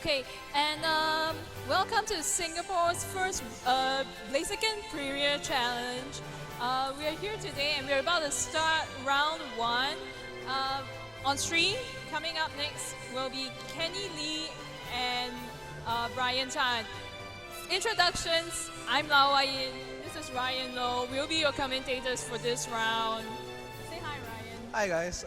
Okay, and welcome to Singapore's first Blaziken Premier Challenge. We are here today and we're about to start round 1. On stream, coming up next will be Kenny Lee and Bryan Tan. Introductions, I'm Lau Yin, this is Ryan Low. We'll be your commentators for this round. Say hi, Ryan. Hi guys.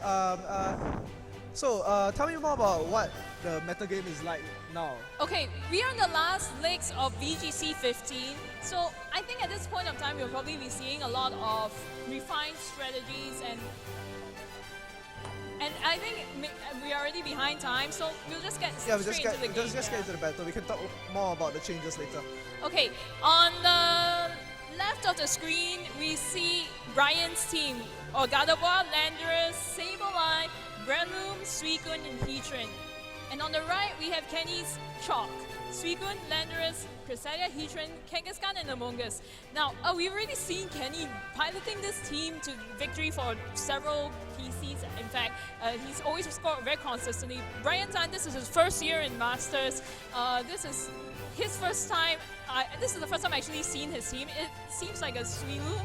Tell me more about what the meta game is like now. Okay, we are in the last legs of VGC16. So I think at this point of time, we'll probably be seeing a lot of refined strategies and I think we are already behind time, so we'll just get straight into the game. Just get into the battle. We can talk more about the changes later. Okay, on the left of the screen, we see Bryan's team, Gardevoir, Landorus, Sableye, Breloom, Suicune, and Heatran. And on the right, we have Kenny's Chalk, Suicune, Landorus, Cresselia, Heatran, Kangaskhan, and Among Us. Now, we've already seen Kenny piloting this team to victory for several PCs. In fact, he's always scored very consistently. Bryan Tan, this is his first year in Masters. This is his first time. This is the first time I've actually seen his team. It seems like a Suilum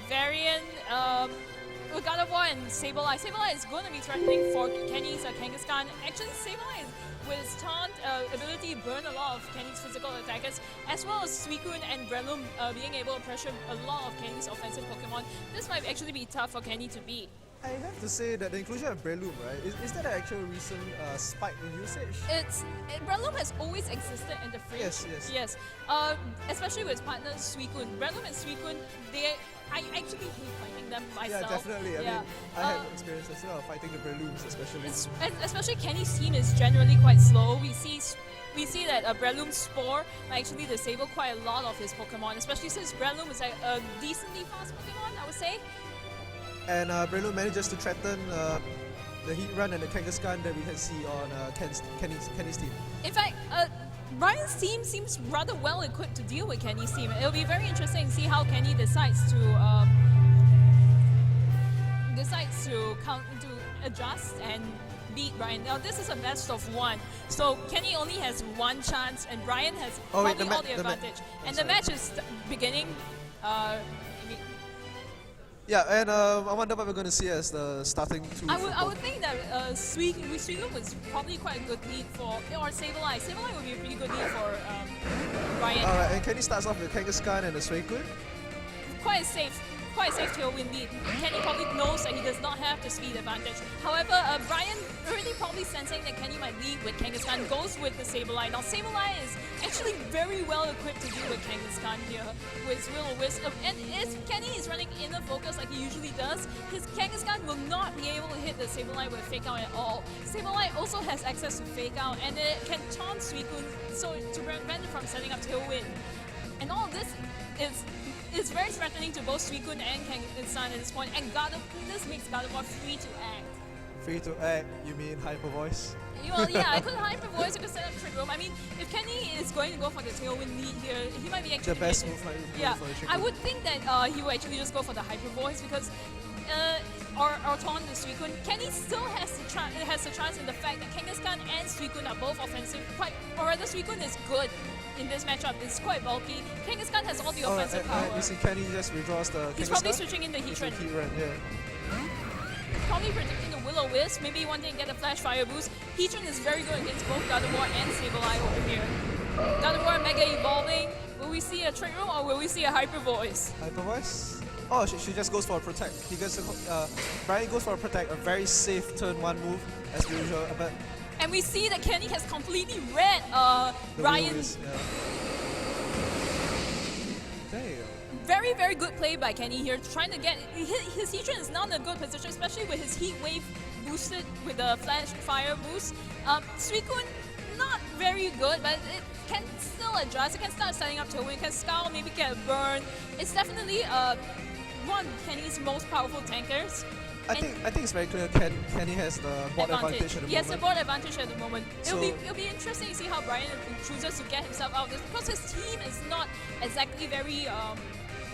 variant. Gardevoir and Sableye. Sableye is going to be threatening for Kenny's Kangaskhan. Actually, Sableye, with his taunt ability, burn a lot of Kenny's physical attackers, as well as Suicune and Breloom being able to pressure a lot of Kenny's offensive Pokemon. This might actually be tough for Kenny to beat. I have to say that the inclusion of Breloom, right? Is that an actual recent spike in usage? Breloom has always existed in the fridge. Yes. Especially with his partner Suicune. Breloom and Suicune, I actually hate fighting them myself. Yeah, definitely. I mean, I have experience as well fighting the Brelooms, especially. Especially Kenny's team is generally quite slow. We see that Breloom Spore might actually disable quite a lot of his Pokemon, especially since Breloom is a decently fast Pokemon, I would say. And Breloom manages to threaten the Heat Run and the Kangaskhan that we can see on Kenny's team. In fact, Bryan's team seems rather well equipped to deal with Kenny's team. It'll be very interesting to see how Kenny decides to adjust and beat Bryan. Now this is a best of 1, so Kenny only has 1 chance, and Bryan has all the advantage. And the match is beginning. Yeah, and I wonder what we're going to see as the starting two. I would think that Suicune was probably quite a good lead for, or Sableye. Sableye would be a pretty good lead for Bryan. Alright, and Kenny starts off with Kangaskhan and the Suicune. Quite a safe tailwind lead. Kenny probably knows that he does not have the speed advantage. However, Bryan already probably sensing that Kenny might lead with Kangaskhan, goes with the Sableye. Now Sableye is actually very well equipped to deal with Kangaskhan here with Will-O-Wisp. And if Kenny is running inner focus like he usually does, his Kangaskhan will not be able to hit the Sableye with Fake Out at all. Sableye also has access to Fake Out, and it can taunt Suicune so to prevent it from setting up tailwind. And all of this is very threatening to both Suicune and Kangaskhan at this point, and this makes Gardevoir free to act. Free to act? You mean Hyper Voice? Well, yeah, I could Hyper Voice, I could set up Trick Room. I mean, if Kenny is going to go for the Tailwind lead here, he might be actually... The best move might be for the Trick Room. I would think that he will actually just go for the Hyper Voice because... or taunt the Suicune. Kenny still has the chance in the fact that Kangaskhan and Suicune are both offensive, or rather Suicune is good in this matchup. It's quite bulky. Kangaskhan has all the offensive power. You see Kenny just withdraws the He's probably switching in the Heatran. Probably predicting the Will-O-Wisp, maybe wanting to get a Flash Fire boost. Heatran is very good against both Gardevoir and Sableye over here. Gardevoir Mega Evolving. Will we see a Trick Room or will we see a Hyper Voice? Hyper Voice? Oh, she just goes for a Protect. Bryan goes for a Protect, a very safe turn 1 move as usual. But and we see that Kenny has completely read Bryan. Damn. Very, very good play by Kenny here, trying to get... His Heatran is not in a good position, especially with his Heat Wave boosted with the Flash Fire boost. Suicune, not very good, but it can still adjust. It can start setting up Tailwind, it can Scowl, maybe get a burn. It's definitely one of Kenny's most powerful tankers. I think it's very clear Kenny has the board advantage at the moment. Yes, the board advantage at the moment. It'll be interesting to see how Bryan chooses to get himself out of this, because his team is not exactly very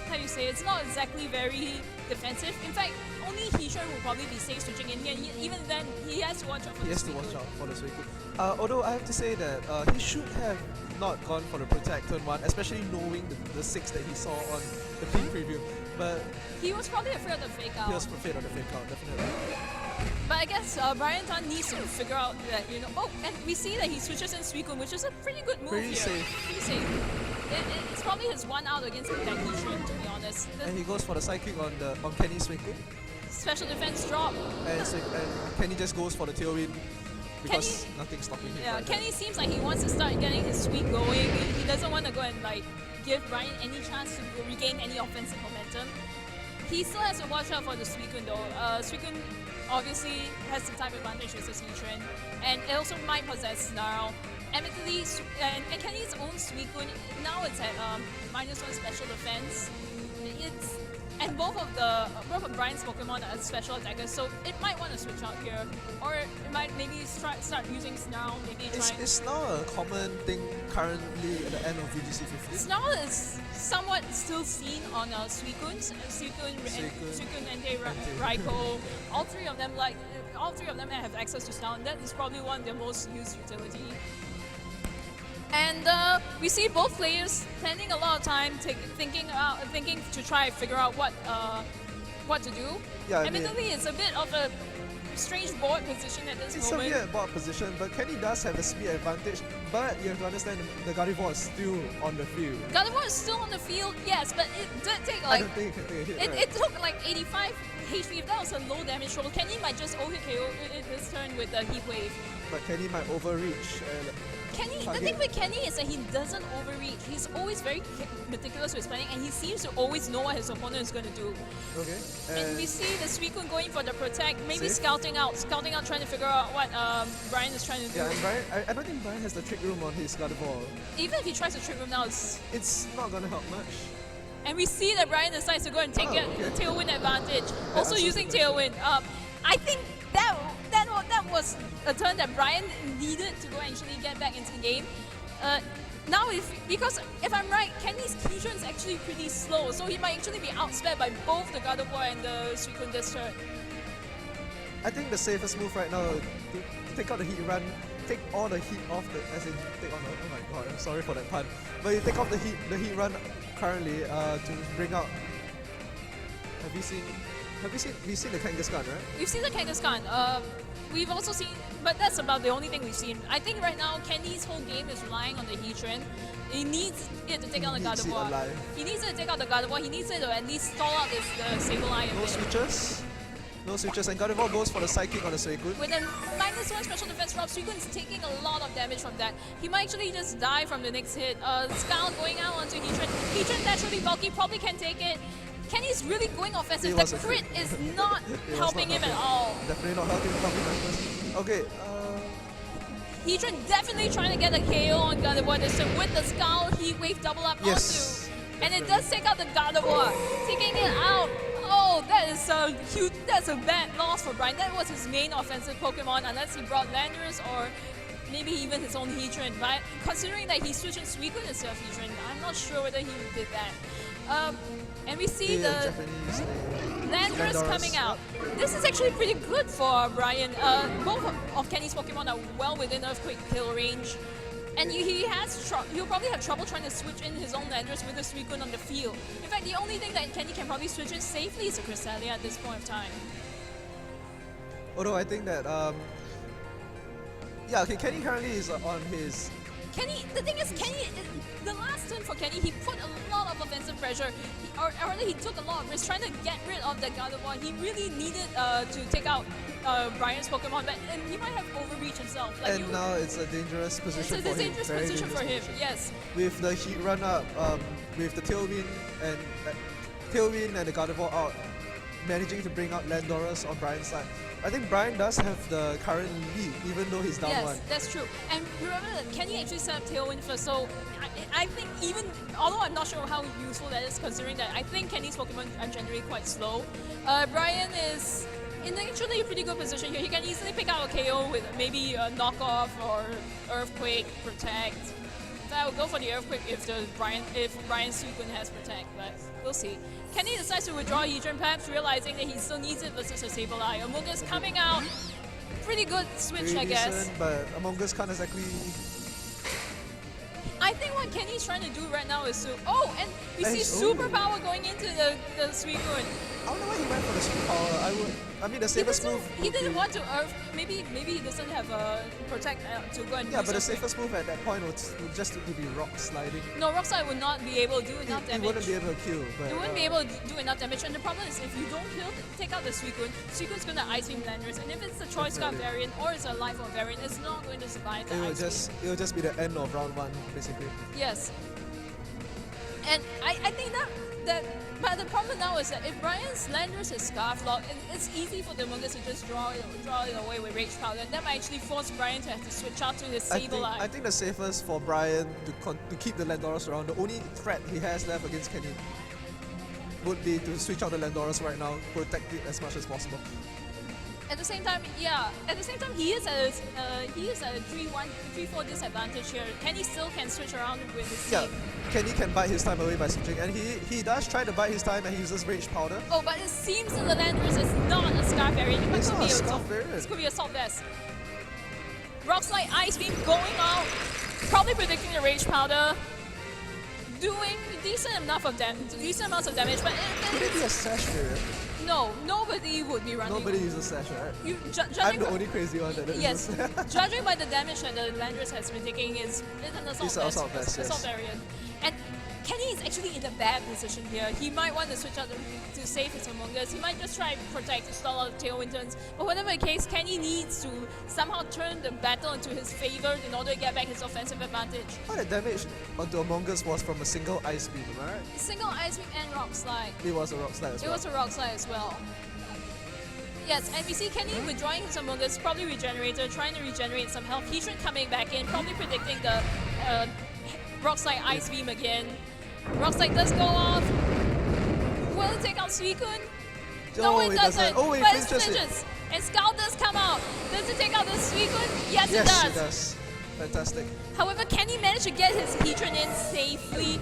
how you say, it's not exactly very defensive. In fact, only Heatran will probably be safe switching in here. Even then, he has to watch out for He the has to watch Suicune. out for the Suicune. Although I have to say that he should have not gone for the Protect turn 1, especially knowing the 6 that he saw on the team preview. But He was probably afraid of the fake out. he was afraid of the fake out, definitely. But I guess Bryan Tan needs to figure out that, oh, and we see that he switches in Suicune, which is a pretty good move Pretty here. safe. Pretty safe. It's probably his one out against that Heatran, to be honest. The And he goes for the Psychic on Kenny's Suicune. special defense drop. And Kenny just goes for the Tailwind because Kenny- nothing's stopping him. Yeah, right Kenny seems like he wants to start getting his sweep going. He doesn't want to go and give Bryan any chance to regain any offensive momentum. He still has to watch out for the Suicune though. Suicune obviously has the type advantage as a Heatran, and it also might possess Snarl. Admittedly, and Kenny's own Suicune, now it's at -1 special defense. And both of Bryan's Pokemon are special attackers, so it might want to switch out here, or it might maybe start using Snarl. Maybe try. It's now a common thing currently at the end of VGC16. Snarl is somewhat still seen on Suicune, Suicune, Entei, Raikou. All three of them have access to Snarl, and that is probably one of their most used utility. And we see both players spending a lot of time thinking to try and figure out what to do. Yeah, I mean- Admittedly, it's a bit of a strange board position at this It's a moment. weird board position, but Kenny does have the speed advantage. But you have to understand the Gardevoir is still on the field. Gardevoir is still on the field, yes, but it did take I don't think he can take a hit, right? it took like 85 HP. If that was a low damage roll, Kenny might just OHIT KO in his turn with the Heat Wave. But Kenny might overreach. And Kenny, the target- thing with Kenny is that he doesn't overreach. He's always very meticulous with his planning, and he seems to always know what his opponent is going to do. Okay. And we see the Suicune going for the protect, maybe Safe. scouting out, trying to figure out what Bryan is trying to do. Yeah, and Bryan, I don't think Bryan has the trick room on his Gardevoir. Even if he tries to trick him now, It's not gonna help much. and we see that Bryan decides to go and take Oh, that okay. Tailwind advantage, also that's using also Tailwind. I think that was a turn that Bryan needed to go actually get back into the game. Now, because if I'm right, Kenny's Heatran is actually pretty slow, so he might actually be outsped by both the Gardevoir and the Suicune this turn. I think the safest move right now to take out the heat run, take all the heat off the, as in take on the, oh my god, I'm sorry for that pun. But you take off the heat run currently to bring out. We've seen the Kangaskhan, right? We've seen the Kangaskhan. We've also seen, but that's about the only thing we've seen. I think right now Kenny's whole game is relying on the Heatran. He needs it to take out the Needs it Gardevoir. alive. He needs it to take out the Gardevoir. He needs it to at least stall out the Sableye a No bit. switches. No switches, and Gardevoir goes for the Psychic on the Suicune. With a -1 special defense drop, Suicune's taking a lot of damage from that. He might actually just die from the next hit. Scout going out onto Heatran. Heatran naturally bulky, probably can take it. Kenny's really going offensive. It was The a crit crit. is not It was helping not him at helping. all. Definitely not helping first. Okay, Heatran definitely trying to get a KO on Gardevoir this time with the Skull Heat Wave double up Yes. onto. And it does take out the Gardevoir, taking it out. Oh, that is a huge, that's a bad loss for Bryan. That was his main offensive Pokemon, unless he brought Landorus or maybe even his own Heatran. But considering that he switched in Suicune instead of Heatran, I'm not sure whether he did that. And we see the the Japanese Landorus Landorus. coming out. This is actually pretty good for Bryan. Both of Kenny's Pokemon are well within Earthquake kill range. And he'll probably have trouble trying to switch in his own Landorus with the Suicune on the field. In fact, the only thing that Kenny can probably switch in safely is a Cresselia at this point of time. Although I think that yeah, okay, Kenny currently is on his. Kenny, the thing is, Kenny, the last turn for Kenny, he put a lot of offensive pressure. Or rather, he took a lot of risk trying to get rid of the Gardevoir. He really needed to take out Bryan's Pokemon, but and he might have overreached himself. Like And now it's a dangerous it's position a for him. dangerous Very position for him. position. Yes. With the heat run up, with the Tailwind and the Gardevoir out, managing to bring out Landorus on Bryan's side. I think Bryan does have the current lead, even though he's down Yes, one. that's true. And remember that Kenny actually set up Tailwind first, so I think even, although I'm not sure how useful that is considering that I think Kenny's Pokemon are generally quite slow, Bryan is in actually a pretty good position here. He can easily pick out a KO with maybe a knockoff or Earthquake, Protect. In fact, I would go for the Earthquake if Bryan's Suicune has Protect, but we'll see. Kenny decides to withdraw Heatran, perhaps realizing that he still needs it versus a Sableye. Amogus coming out. Pretty good switch, Pretty I guess. decent, but Among Us can't exactly. I think what Kenny's trying to do right now is to... Oh, and we see Ooh. Superpower going into the Suicune. I don't know why he went for the superpower. I mean, the safest move. He would didn't be- want to Earth. Maybe he doesn't have a Protect to go and Yeah, use but the Earthquake. safest move at that point would just to be rock sliding. No, Rockslide would not be able to do enough He damage. wouldn't be able to kill. But, It wouldn't be able to do enough damage, and the problem is if you don't kill, take out the Suicune, Suicune's gonna Ice Beam Landers, and if it's a Choice Scarf Definitely. variant or it's a Life Orb variant, it's not going to survive the It Ice Beam. will just be the end of round 1, basically. Yes. And I think but the problem now is that if Bryan's Landers is Scarf Lock, it's easy for the Amogus to just draw it away with Rage Powder, and that might actually force Bryan to have to switch out to his Sableye. I think the safest for Bryan to keep the Landorus around, the only threat he has left against Kenny would be to switch out the Landorus right now, protect it as much as possible. At the same time, he is at a 3-4 disadvantage here. Kenny still can switch around with his Yeah, team. Kenny can bite his time away by switching, and he does try to bite his time and he uses Rage Powder. Oh, but it seems that the Landers is not a Scarf variant. It It's could not be a a Scarf Assault- variant. This could be Assault Vest. Rockslide Ice Beam going out. Probably predicting the Rage Powder. Doing decent amounts of damage, but Could it be a Sash variant? no, nobody would be running. Nobody uses Sash, right? I'm Judging the only crazy one that doesn't Yes, use judging by the damage that the Landers has been taking, it's an assault It's an assault vest, assault yes. variant. And Kenny is actually in a bad position here. He might want to switch out to save his Among Us. He might just try to protect, stall out the Tailwind turns. But whatever the case, Kenny needs to somehow turn the battle into his favor in order to get back his offensive advantage. All the damage onto Among Us was from a single Ice Beam, right? Single Ice Beam and Rock Slide. It was a Rock Slide as It well. was a Rock Slide as well. Yes, and we see Kenny withdrawing his Among Us, probably Regenerator, trying to regenerate some health. Heatran coming back in, probably predicting the Rock Slide Ice Beam again. Rock Slide does go off. Will it take out Suicune? No, it doesn't. Oh, it but it flinches it. flinches. And Skull does come out. Does it take out the Suicune? Yes, Yes, it it does. does. Fantastic. However, Kenny managed to get his Heatran in safely.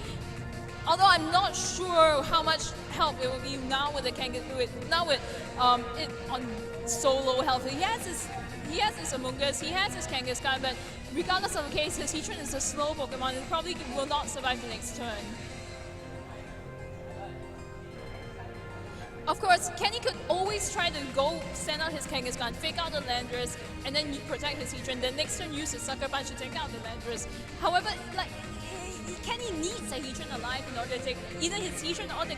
Although I'm not sure how much help it will be now with the it on so low health. He has his Among Us, he has his Kangaskhan, but regardless of the case, his Heatran is a slow Pokemon and probably will not survive the next turn. Of course, Kenny could always try to go send out his Kangaskhan, fake out the Landorus, and then protect his Heatran. Then next turn use his Sucker Punch to take out the Landorus. However, Kenny needs a Heatran alive in order to take either his Heatran or the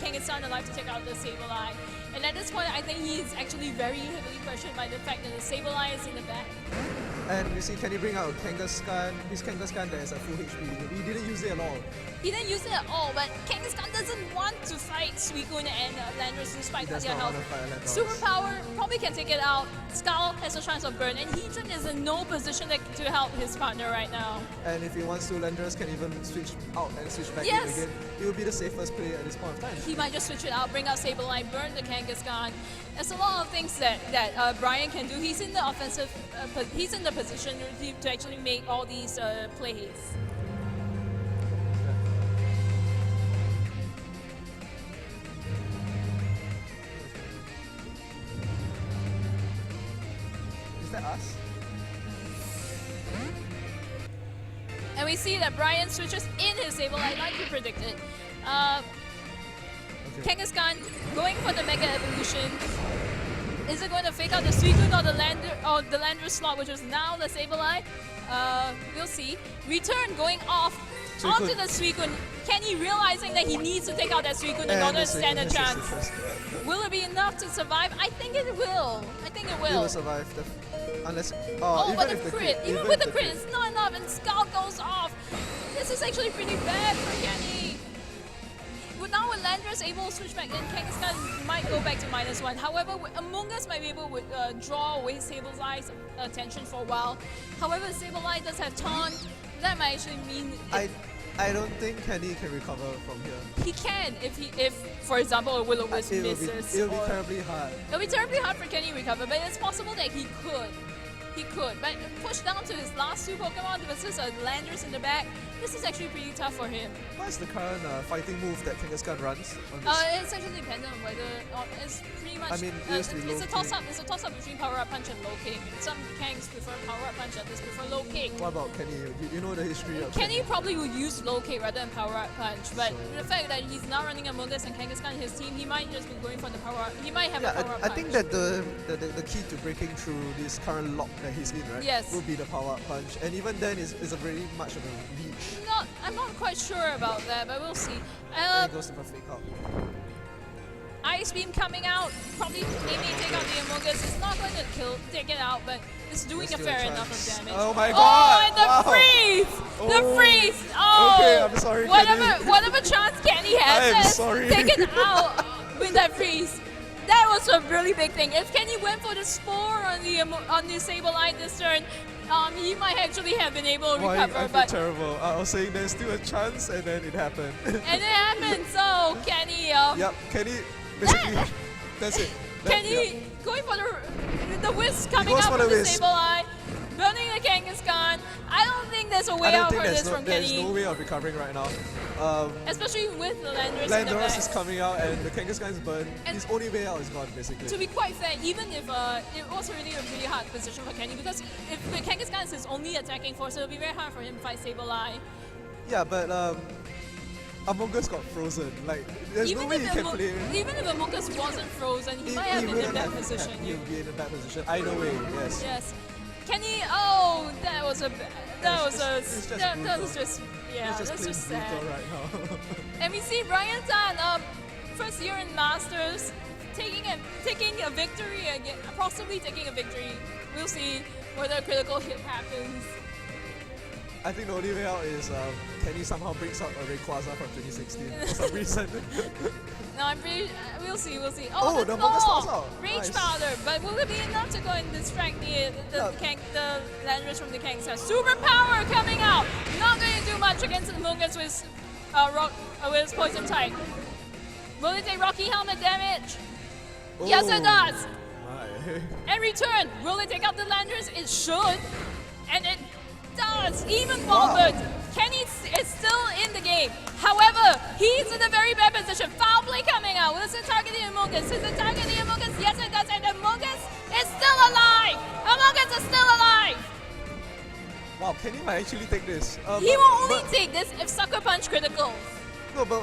Kangaskhan alive to take out the Sableye. And at this point, I think he is actually very heavily pressured by the fact that the Sableye is in the back. And you see Kenny bring out Kangaskhan, his Kangaskhan that is at full HP. He didn't use it at all. He didn't use it at all, but Kangaskhan doesn't want to fight Suicune and Landorus despite He does their not health. want to fight Landorus. Superpower probably can take it out. Skull has a chance of burn, and Heatran is in no position to help his partner right now. And if he wants to, Landorus can even switch out and switch back Yes. in again. He will be the safest play at this point of time. He might just switch it out, bring out Sableye, burn the Kangaskhan. There's a lot of things that Bryan can do. He's in the offensive, he's in the position to actually make all these plays. Is that us? And we see that Bryan switches in his Sableye like he predicted. Okay. Kangaskhan going for the Mega Evolution. Is it going to fake out the Suicune or the Landorus slot, which is now the Sableye? We'll see. Return going off Suicune. onto the Suicune. Kenny realizing that he needs to take out that Suicune in order to stand a chance. Will it be enough to survive? I think it will. I think it He will. will survive unless. Oh, even but if the the crit. Even with the crit, it's not enough, and Skull goes off. This is actually pretty bad for Kenny. But now with Landorus able to switch back in, Kangaskhan might go back to -1. However, Among Us might be able to draw away Sableye's attention for a while. However, Sableye does have Taunt. That might actually mean I don't think Kenny can recover from here. he can if for example a Will-O-Wisp It'll misses. be or- terribly hard. It'll be terribly hard for Kenny to recover, but it's possible that he could. He could, but push down to his last two Pokemon versus Landers in the back. This is actually pretty tough for him. What is the current fighting move that Kangaskhan runs on this? It's actually dependent on whether it's pretty much. I mean, it used to be it's a low toss up. It's a toss up between power up punch and low kick. Some Kangs prefer power up punch, others prefer low kick. What about Kenny? You know the history of Kenny probably would use low kick rather than power up punch, but So- the fact that he's now running Among Us and Kangaskhan in his team, he might just be going for the power up. He might have a Yeah, power up I punch. think that the key to breaking through this current lock that he's in, right? Yes. Will be the power up punch, and even then is a very much of a leech. I'm not quite sure about that, but we'll see. And he goes to a fake out. Ice Beam coming out, probably maybe take out the Among Us. It's not going to take it out, but it's doing There's a still a fair enough chance. of damage. Oh my Oh, god! and the Wow. freeze! The Oh. freeze! Oh! Okay, I'm sorry, Kenny. Whatever chance Kenny I has, am let's sorry. take it out with that freeze. That was a really big thing. If Kenny went for the Spore on the Sableye this turn, he might actually have been able to Why, recover, I feel but terrible. I was saying there's still a chance, and then it happened. and it happened. So Kenny, Yep, Kenny, basically, that's it. Kenny going for the whisk coming goes out for from the the whisk. Sableye, burning the Kangaskhan. I don't think there's a way I don't out think for this there's from there's Kenny, no way of recovering right now. especially with the Landers in the Landorus back. is coming out, and the Kangaskhan is burned. And- His only way out is gone, basically. To be quite fair, even if it was really a pretty hard position for Kenny, because if the Kangaskhan is his only attacking force, it'll be very hard for him to fight Sableye. Yeah, but Among Us got frozen. Like, there's no way he can play. Even if Among Us wasn't frozen, he might have been in wouldn't that have- position. He would be in a bad position. Either way, yes. Yes. Kenny, oh, that was It's just that brutal. was just, yeah, He's that's just plain sad. brutal right now. And we see Bryan Tan, first year in Masters, taking a victory again, possibly taking a victory. We'll see whether a critical hit happens. I think the only way out is Kenny somehow brings out a Rayquaza from 2016 for some reason. No, I'm pretty. We'll see. Oh, the Among Us falls Thor! out. Rage Nice. Powder, but will it be enough to go and distract the Yeah. the Landers from the Kangaskhan? Super Power coming out. Not going to do much against the Among Us with with Poison type. Will it take Rocky Helmet damage? Yes, it Oh, does. my. And return. Will it take out the Landers? It should, and it does. Even Volbert. Kenny is still in the game. However, he's in a very bad position. Foul play coming out. Will it target the Among Us? Is it target the Among Us? Yes, it does. And Among Us is still alive. Among Us is still alive. Wow, Kenny might actually take this. He will only take this if Sucker Punch criticals. No, but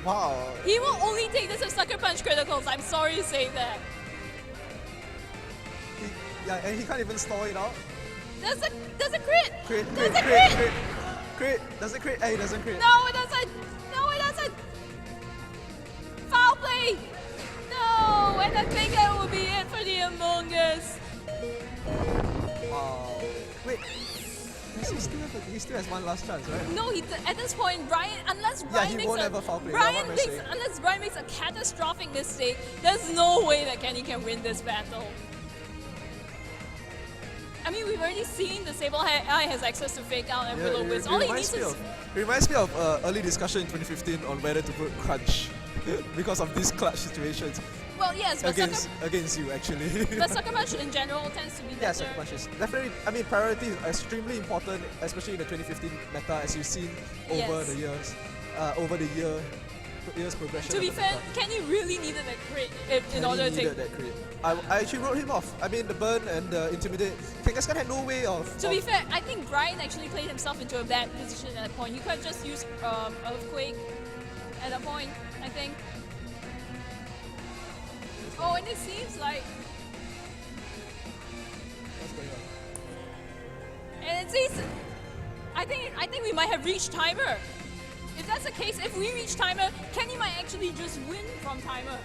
wow. He will only take this if Sucker Punch criticals. I'm sorry to say that. Yeah, and he can't even stall it out. That's a crit. Crit, That's crit, a crit, crit. crit. Crit. Does it crit? He doesn't crit. No, it doesn't. No, it doesn't. Foul play. No, and I think that will be it for the Among Us. Wow. Wait. Does he still has one last chance, right? No, at this point, Bryan, unless Bryan he makes won't a ever foul play. Yeah, what am I saying? unless Bryan makes a catastrophic mistake, there's no way that Kenny can win this battle. I mean, we've already seen the Sableye has access to fake out and Willow Wisp. All he needs is It reminds me of early discussion in 2015 on whether to put crunch because of these clutch situations well, yes, but against you actually. but Sucker Punch in general tends to be better. Yeah, Sucker Punch is definitely. I mean, priority is extremely important, especially in the 2015 meta, as you've seen over Yes. the years, years progression. To be of the fair, meta. Kenny really needed that crit in Kenny order to take. needed that crit. I actually wrote him off. I mean, the burn and the intimidate. Kangaskhan had no way of. To be fair, I think Bryan actually played himself into a bad position at that point. You could have just used Earthquake at that point, I think. Oh, and it seems like, What's going on? and it seems, I think we might have reached timer. If that's the case, if we reach timer, Kenny might actually just win from timer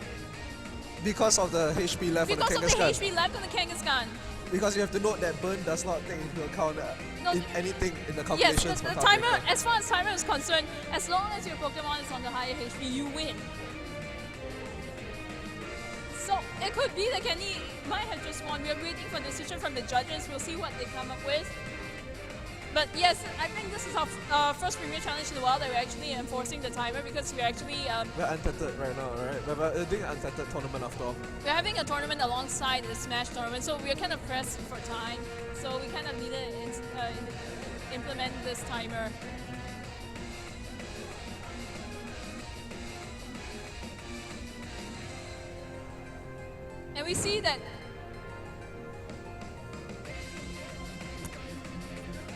Because of the HP left because on of the the Kangaskhan. HP left on the Kangaskhan. Because you have to note that burn does not take into account No, anything in the Yes, calculations the for timer, Tiebreaker. as far as timer is concerned, as long as your Pokemon is on the higher HP, you win. So it could be that Kenny might have just won. We are waiting for a decision from the judges. We'll see what they come up with. But yes, I think this is our first Premier Challenge in a while that we're actually enforcing the timer because we're actually We're untettered right now, right? We're doing an untettered tournament after all. we're having a tournament alongside the Smash tournament, so we're kind of pressed for time. So we kind of needed to implement this timer. And we see that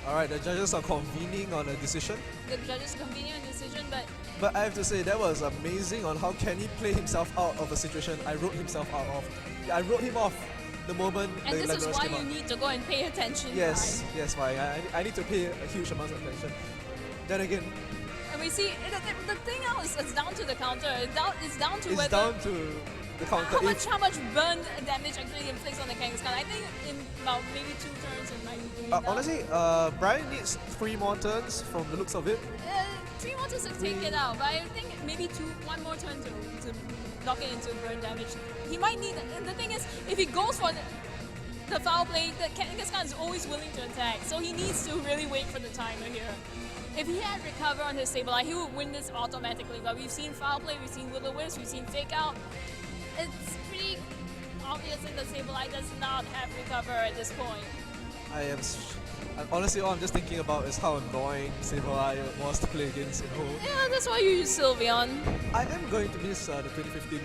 Alright, the judges are convening on a decision. the judges convening a decision, but But I have to say, that was amazing on how Kenny played himself out of a situation I wrote himself out of. I wrote him off the moment and the this is Legos why came you out. need to go and pay attention. Yes, Bryan. yes, why? I need to pay a huge amount of attention. Then again, And we see the thing now is it's down to the counter. It's down to it's whether down to the counter. how much burn damage actually inflicts on the Kangaskhan. I think in about maybe 2 turns it might be enough. Honestly, Bryan needs 3 more turns from the looks of it. 3 more turns to take it out, but I think maybe one more turn to knock it into burn damage. He might need, and the thing is, if he goes for the foul play, the Kangaskhan is always willing to attack, so he needs to really wait for the timer here. If he had recover on his Sableye, he would win this automatically, but we've seen foul play, we've seen Will-O-Wisp, we've seen fake out. It's pretty obvious that the Sableye does not have recover at this point. Honestly, all I'm just thinking about is how annoying Sableye was to play against in whole. Yeah, that's why you use Sylveon. I am going to miss the 2015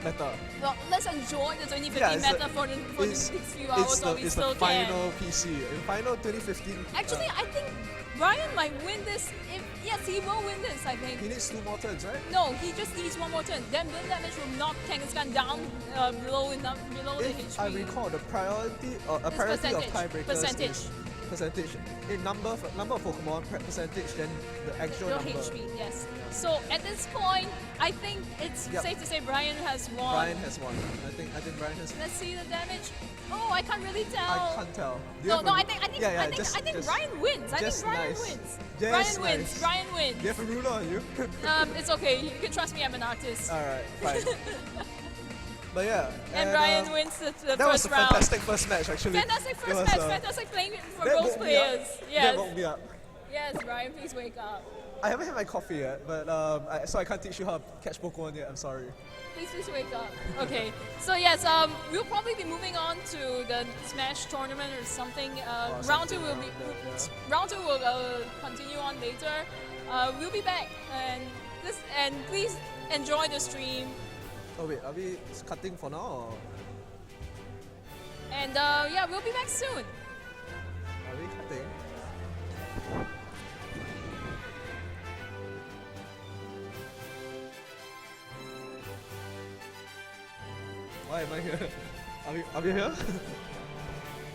meta. Well, let's enjoy the 2015 Yeah, it's meta for the next few hours while we it's still the can. final PC. In final 2015. Actually, I think Bryan might win this. Yes, he will win this, I think. he needs 2 more turns, right? No, he just needs one more turn. Then burn damage will knock Kangaskhan down below the If HP. I recall, the priority of percentage. tiebreakers Percentage. is percentage. In number of Pokemon, percentage, then the actual Real number. HP, yes. So at this point, I think it's Yep. safe to say Bryan has won. Bryan has won. I think Bryan has. Let's see the damage. Oh, I can't really tell. I can't tell. Do you No, have no, a- I think yeah, I think just- Bryan wins. I think just Bryan nice. wins. Just Bryan wins. nice. Bryan wins. Do you have a ruler on you? It's okay. You can trust me. I'm an artist. Alright, fine. But yeah. And Bryan wins the That was first a round. fantastic first match, actually. Fantastic It first was, match. Fantastic playing for that both woke me up. players. That Yes. woke me up. Yes, Bryan, please wake up. I haven't had my coffee yet, but so I can't teach you how to catch Pokemon yet. I'm sorry. Please wake up. Okay. So yes, we'll probably be moving on to the Smash tournament or something. Round two will be round two will continue on later. We'll be back and please enjoy the stream. Oh wait, are we cutting for now? Or And yeah, we'll be back soon. are we cutting? Why am I here? Are we here?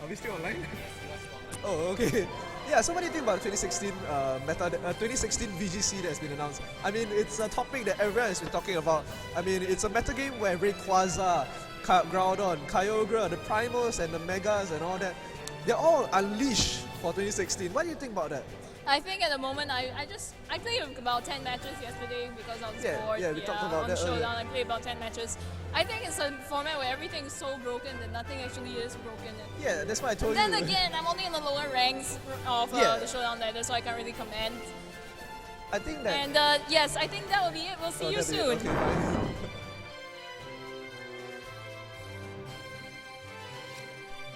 Are we still online? Oh, okay. Yeah, so what do you think about 2016 meta, 2016 VGC that's been announced? I mean, it's a topic that everyone has been talking about. I mean, it's a meta game where Rayquaza, Groudon, Kyogre, the Primals and the Megas and all that, they're all unleashed for 2016. What do you think about that? I think at the moment I played about 10 matches yesterday because I was bored. Yeah, we talked about on that Showdown. earlier. I played about 10 matches. I think it's a format where everything is so broken that nothing actually is broken. Yeah, that's why I told Then you. again, I'm only in the lower ranks of Yeah. the Showdown ladder, so I can't really comment. I think that. And yes, I think that will be it. We'll see you that'd be it. soon. Okay, bye.